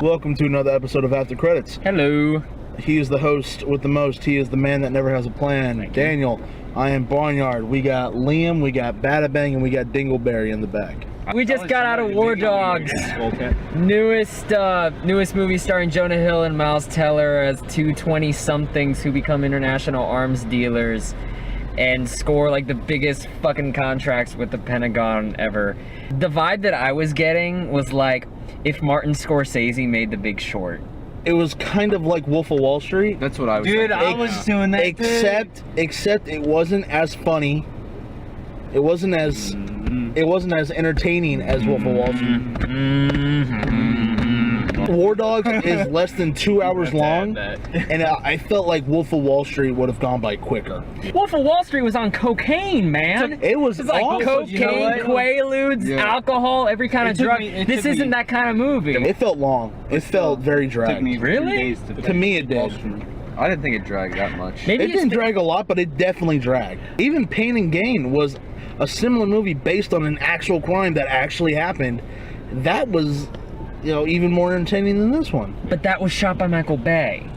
Welcome to another episode of After Credits. Hello. He is the host with the most. He is the man that never has a plan. Daniel. I am Barnyard. We got Liam, we got Bada Bang, and we got Dingleberry in the back. We just got out of War Dogs. Newest movie starring Jonah Hill and Miles Teller as two 20-somethings who become international arms dealers and score like the biggest fucking contracts with the Pentagon ever. The vibe that I was getting was like if Martin Scorsese made The Big Short. It was kind of like Wolf of Wall Street. That's what I was Dude, thinking. I was doing that Except it wasn't as funny. It wasn't as entertaining as Wolf of Wall Street. War Dogs is less than 2 hours long, and I felt like Wolf of Wall Street would have gone by quicker. Wolf of Wall Street was on cocaine, man. It was It's like awesome. cocaine, Quaaludes, alcohol, every kind of drug. This isn't that kind of movie. It felt long. It felt very dragged. Really? To me, it did. I didn't think it dragged that much. Maybe It didn't drag a lot, but it definitely dragged. Even Pain and Gain was a similar movie based on an actual crime that actually happened. That was, even more entertaining than this one. But that was shot by Michael Bay.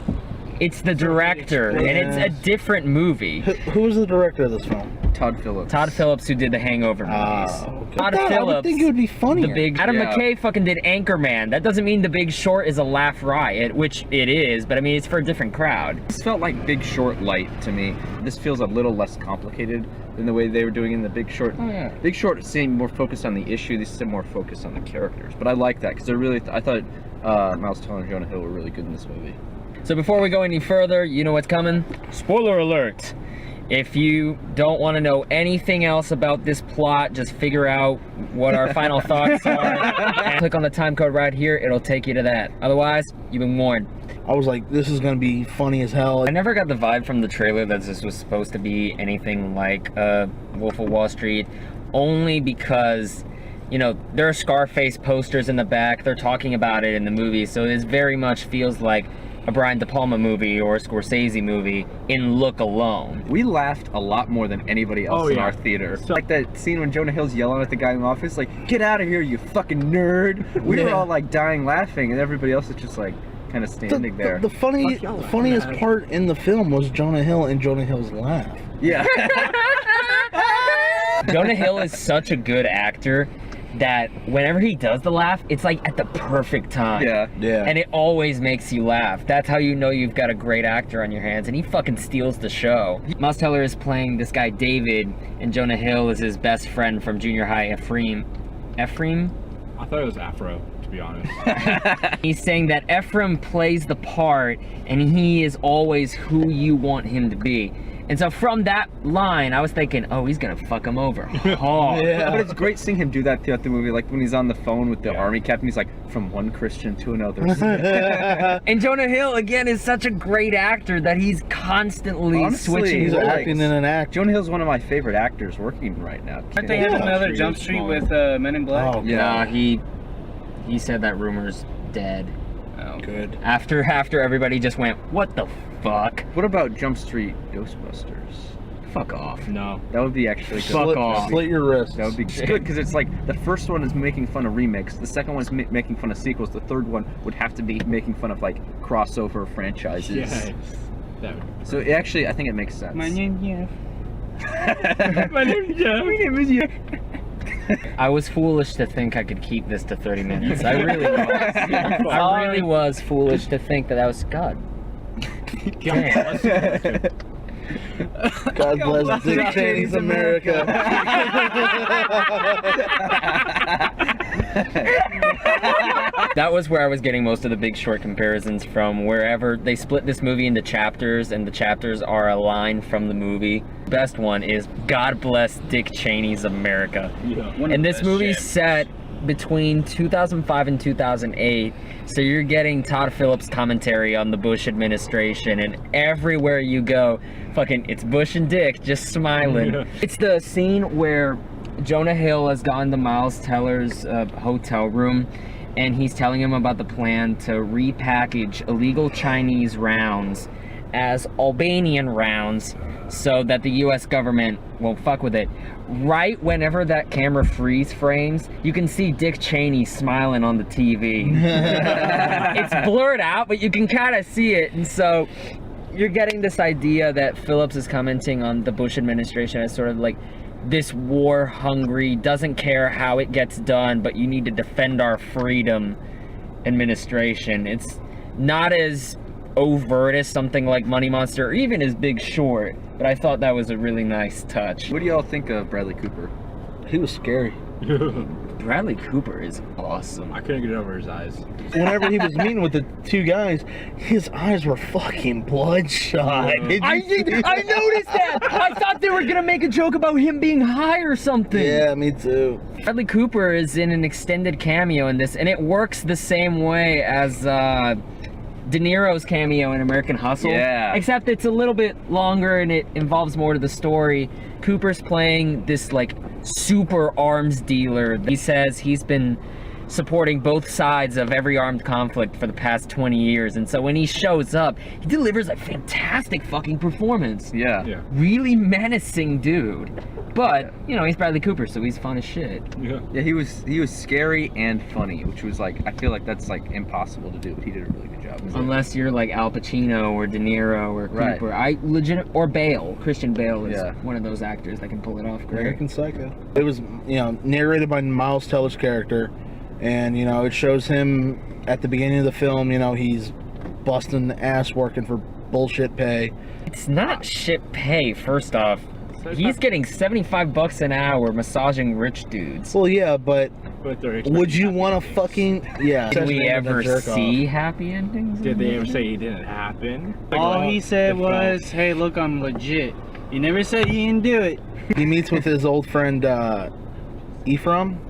It's the director, and it's a different movie. Who was the director of this film? Todd Phillips. Todd Phillips, who did the Hangover movies. Okay. Todd I Phillips. would think it would be funnier. Adam McKay fucking did Anchorman. That doesn't mean The Big Short is a laugh riot, which it is, but I mean, it's for a different crowd. This felt like Big Short light to me. This feels a little less complicated than the way they were doing in The Big Short. Oh, yeah. Big Short seemed more focused on the issue. This seemed more focused on the characters. But I like that because they're really. I thought Miles Teller and Jonah Hill were really good in this movie. So before we go any further, you know what's coming? Spoiler alert! If you don't want to know anything else about this plot, just figure out what our final thoughts are and click on the time code right here. It'll take you to that. Otherwise, you've been warned. I was like, this is going to be funny as hell. I never got the vibe from the trailer that this was supposed to be anything like Wolf of Wall Street, only because, there are Scarface posters in the back. They're talking about it in the movie, so it very much feels like a Brian De Palma movie or a Scorsese movie in look alone. We laughed a lot more than anybody else in our theater. Like that scene when Jonah Hill's yelling at the guy in the office, like, "Get out of here, you fucking nerd!" We were all like dying laughing, and everybody else is just like kind of standing there. The funniest part in the film was Jonah Hill and Jonah Hill's laugh. Yeah. Jonah Hill is such a good actor that whenever he does the laugh, it's like at the perfect time. Yeah. And it always makes you laugh. That's how you know you've got a great actor on your hands, and he fucking steals the show. Miles Teller is playing this guy David, and Jonah Hill is his best friend from junior high, Ephraim? I thought it was Afro, to be honest. He's saying that Ephraim plays the part, and he is always who you want him to be. And so from that line, I was thinking, oh, he's gonna fuck him over. Oh. Yeah. But it's great seeing him do that throughout the movie. Like when he's on the phone with the army captain, he's like, from one Christian to another. And Jonah Hill, again, is such a great actor that he's constantly switching. He's acting in an act. Jonah Hill's one of my favorite actors working right now. Aren't they had another Jump Street with Men in Black? Oh, Yeah, he said that rumor's dead. Oh, good. After everybody just went, what the fuck? What about Jump Street Ghostbusters? Fuck off. No. That would be actually good. Fuck off. Slit your wrists. That would be good because it's like the first one is making fun of remakes, the second one is making fun of sequels, the third one would have to be making fun of like crossover franchises. Yes. That would be So actually, I think it makes sense. My name is Jeff. My name is Jeff. I was foolish to think I could keep this to 30 minutes. I really was. I really was foolish to think that was God. God bless Dick Cheney's America. That was where I was getting most of the Big Short comparisons from. Wherever they split this movie into chapters, and the chapters are a line from the movie. Best one is God bless Dick Cheney's America. And this movie's set between 2005 and 2008, so you're getting Todd Phillips commentary on the Bush administration, and everywhere you go, fucking, it's Bush and Dick just smiling. Yeah. It's the scene where Jonah Hill has gone to Miles Teller's hotel room, and he's telling him about the plan to repackage illegal Chinese rounds as Albanian rounds so that the US government won't fuck with it. right whenever that camera freeze frames, you can see Dick Cheney smiling on the TV. It's blurred out, but you can kind of see it. And so you're getting this idea that Phillips is commenting on the Bush administration as sort of like this war-hungry, doesn't care how it gets done, but you need to defend our freedom administration. It's not as overt as something like Money Monster or even as Big Short, but I thought that was a really nice touch. What do y'all think of Bradley Cooper? He was scary. Bradley Cooper is awesome. I couldn't get over his eyes. Whenever he was meeting with the two guys, his eyes were fucking bloodshot. I noticed that! I thought they were gonna make a joke about him being high or something. Yeah, me too. Bradley Cooper is in an extended cameo in this, and it works the same way as De Niro's cameo in American Hustle. Yeah. Except it's a little bit longer and it involves more to the story. Cooper's playing this like super arms dealer. He says he's been supporting both sides of every armed conflict for the past 20 years. And so when he shows up, he delivers a fantastic fucking performance. Yeah. Really menacing dude. But, you know, he's Bradley Cooper, so he's fun as shit. Yeah, he was scary and funny, which was like, I feel like that's like impossible to do, but he did a really good job. Unless you're like Al Pacino or De Niro or Cooper. Or Bale. Christian Bale is one of those actors that can pull it off great. American Psycho. It was, you know, narrated by Miles Teller's character, and, you know, it shows him at the beginning of the film, you know, he's busting ass working for bullshit pay. It's not shit pay, first off. He's getting $75 an hour massaging rich dudes. Well, yeah, but they're would you want to fucking... Yeah. Did we ever see happy endings? Did they ever say it didn't happen? All he said was, hey, look, I'm legit. He never said he didn't do it. He meets with his old friend, Ephraim,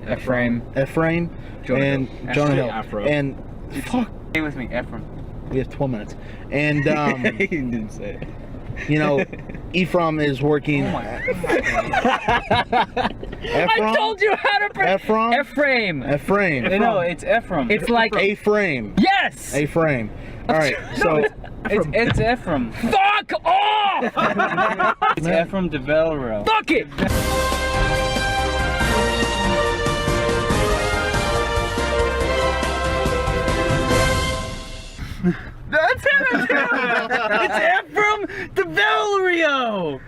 Jonah Jonah Hill. Afro. And fuck, Stay with me, Ephraim. we have 12 minutes. And he didn't say it. you know, Ephraim is working. Oh my I told you how to pronounce Ephraim. No, it's Ephraim. It's like A-frame. yes. A-frame. All right, so It's Ephraim. Fuck off. It's Ephraim DeValero. Fuck it. That's him! It's Ephraim DeValero!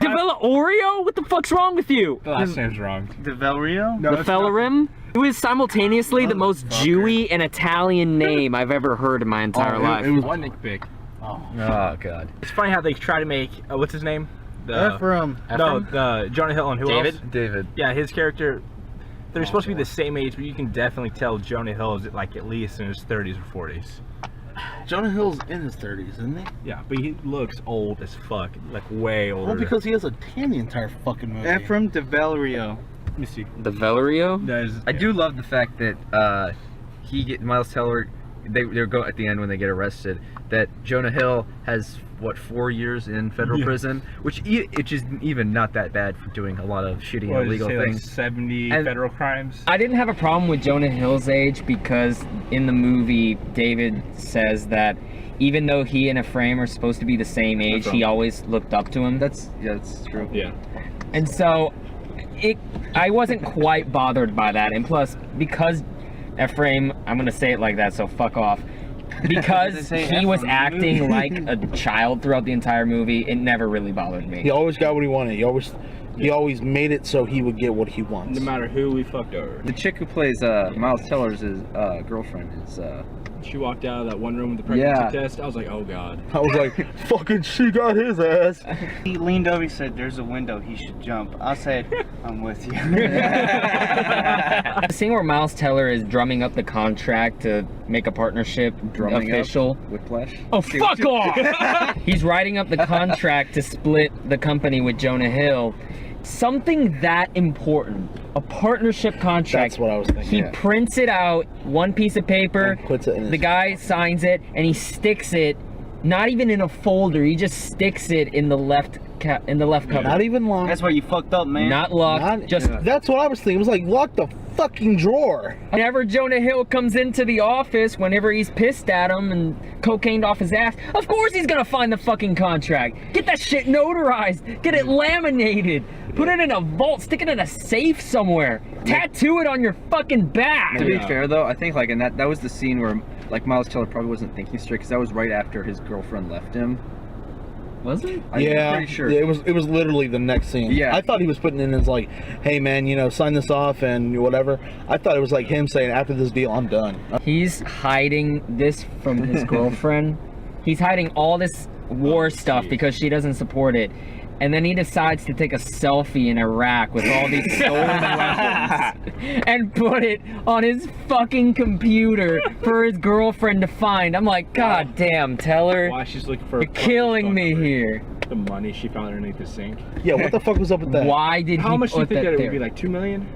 Oreo? What the fuck's wrong with you? The last name's wrong. DeValero? The Fellerim? Who is simultaneously the most Jewy and Italian name I've ever heard in my entire life. It was one Nick Big. Oh god. It's funny how they try to make what's his name? Ephraim. No, the Jonah Hill and who else? David. Yeah, his character. They're supposed to be the same age, but you can definitely tell Jonah Hill is like at least in his 30s or 40s. Jonah Hill's in his 30s, isn't he? Yeah, but he looks old as fuck, like way older. Well, because he has a tan the entire fucking movie. Ephraim DeValero. Let me see. The Valerio? I do love the fact that Miles Teller, they go at the end when they get arrested, that Jonah Hill has what 4 years in federal prison, which is even not that bad for doing a lot of shitty and illegal things. Like 70 And federal crimes. I didn't have a problem with Jonah Hill's age because in the movie, David says that even though he and Ephraim are supposed to be the same age, he always looked up to him. That's true. Yeah. And so I wasn't quite bothered by that. And plus, because Ephraim, I'm going to say it like that, so fuck off. Because he was acting like a child throughout the entire movie, it never really bothered me. He always got what he wanted. He always made it so he would get what he wants. No matter who we fucked over. The chick who plays Miles Teller's girlfriend is She walked out of that one room with the pregnancy Yeah. test. I was like, oh god. I was like, fucking she got his ass. He leaned over, he said, there's a window, he should jump. I said, I'm with you. The scene where Miles Teller is drumming up the contract to make a partnership official. Whiplash. Oh, fuck off! He's writing up the contract to split the company with Jonah Hill. Something that important, a partnership contract. That's what I was thinking. He prints it out, one piece of paper, And puts it in his the guy signs it, and he sticks it, not even in a folder, he just sticks it in the left cover. Not even locked. That's where you fucked up, man. Not locked, just... That's what I was thinking. It was like, lock the fucking drawer. Whenever Jonah Hill comes into the office, whenever he's pissed at him and cocained off his ass, of course he's gonna find the fucking contract. Get that shit notarized. Get it laminated. Put it in a vault, stick it in a safe somewhere. Tattoo it on your fucking back. To be fair though, I think like in that was the scene where like Miles Teller probably wasn't thinking straight because that was right after his girlfriend left him. Was it? I'm pretty sure. Yeah, it was literally the next scene. Yeah. I thought he was putting in his like, hey man, you know, sign this off and whatever. I thought it was like him saying, after this deal, I'm done. He's hiding this from his girlfriend. He's hiding all this war stuff because she doesn't support it. And then he decides to take a selfie in Iraq with all these stolen weapons and put it on his fucking computer for his girlfriend to find. I'm like, God damn, Teller. Why she's looking for? You're killing me here. The money she found underneath the sink. Yeah, what the fuck was up with that? Why did How he much do you put think that it there? would be? Like $2 million?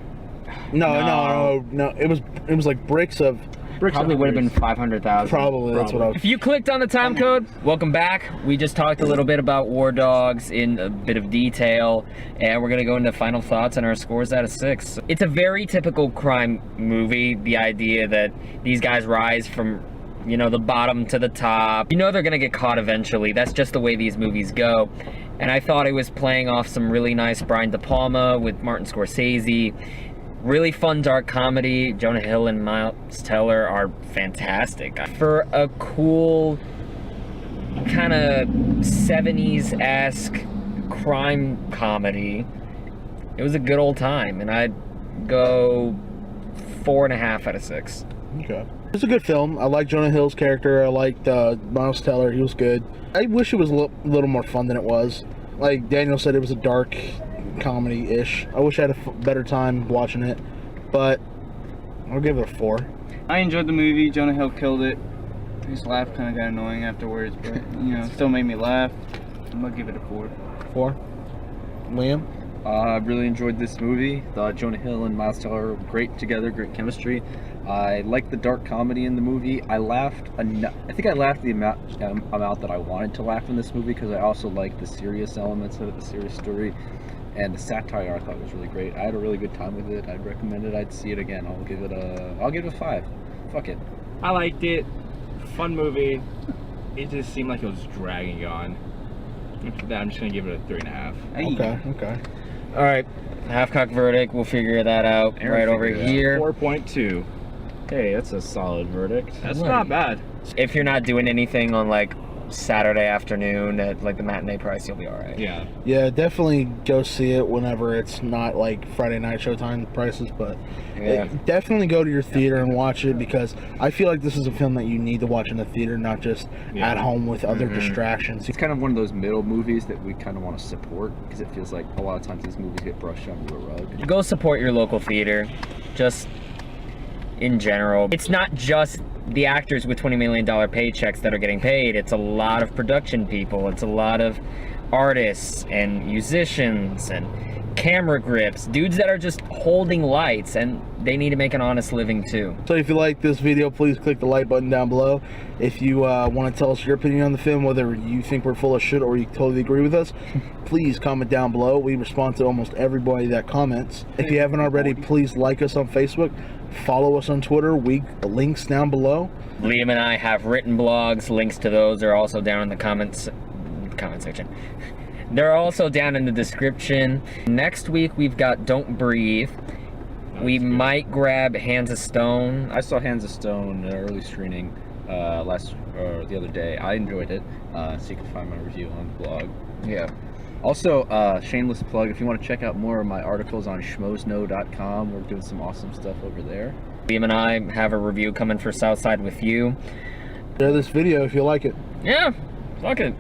No. It was like bricks of. Probably would have been 500,000. Probably, that's what I was. If you clicked on the time code, welcome back. We just talked a little bit about War Dogs in a bit of detail, and we're gonna go into final thoughts and our scores out of 6. It's a very typical crime movie, the idea that these guys rise from, you know, the bottom to the top. You know they're gonna get caught eventually. That's just the way these movies go. And I thought it was playing off some really nice Brian De Palma with Martin Scorsese. Really fun dark comedy. Jonah Hill and Miles Teller are fantastic. For a cool kind of 70s-esque crime comedy, it was a good old time, and I'd go 4.5 out of 6. Okay. It's a good film. I like Jonah Hill's character. I liked Miles Teller. He was good. I wish it was a little more fun than it was. Like Daniel said, it was a dark comedy-ish. I wish I had a better time watching it, but I'll give it a 4. I enjoyed the movie. Jonah Hill killed it. His laugh kind of got annoying afterwards, but you know, still made me laugh. I'm gonna give it a 4. 4. Liam? I really enjoyed this movie. Thought Jonah Hill and Miles Teller were great together, great chemistry. I liked the dark comedy in the movie. I laughed I think I laughed the amount that I wanted to laugh in this movie because I also liked the serious elements of it, the serious story. And the satire I thought was really great. I had a really good time with it. I'd recommend it. I'd see it again. I'll give it a 5. Fuck it. I liked it. Fun movie. It just seemed like it was dragging on. After that, I'm just gonna give it a 3.5. Okay. All right, half-cocked verdict. We'll figure that out right over here. 4.2. Hey, that's a solid verdict. That's Right. not bad. If you're not doing anything on like Saturday afternoon at like the matinee price, you'll be all right. Yeah. Yeah, definitely go see it whenever it's not like Friday night showtime prices, but Yeah. definitely go to your theater and watch it because I feel like this is a film that you need to watch in the theater, not just at home with other distractions. It's kind of one of those middle movies that we kind of want to support because it feels like a lot of times these movies get brushed under the rug. Go support your local theater, just in general. It's not just the actors with $20 million paychecks that are getting paid. It's a lot of production people. It's a lot of artists and musicians and camera grips, dudes that are just holding lights, and they need to make an honest living too. So if you like this video, please click the like button down below. If you want to tell us your opinion on the film, whether you think we're full of shit or you totally agree with us, please comment down below. We respond to almost everybody that comments. If you haven't already, please like us on Facebook, follow us on Twitter. Links down below. Liam and I have written blogs. Links to those are also down in the comment section. They're also down in the description. Next week we've got Don't Breathe. We might grab Hands of Stone. I saw Hands of Stone early screening the other day. I enjoyed it, so you can find my review on the blog. Yeah. Also, shameless plug, if you want to check out more of my articles on schmozno.com, we're doing some awesome stuff over there. Liam and I have a review coming for Southside with You. Share this video if you like it. Yeah, fuck it.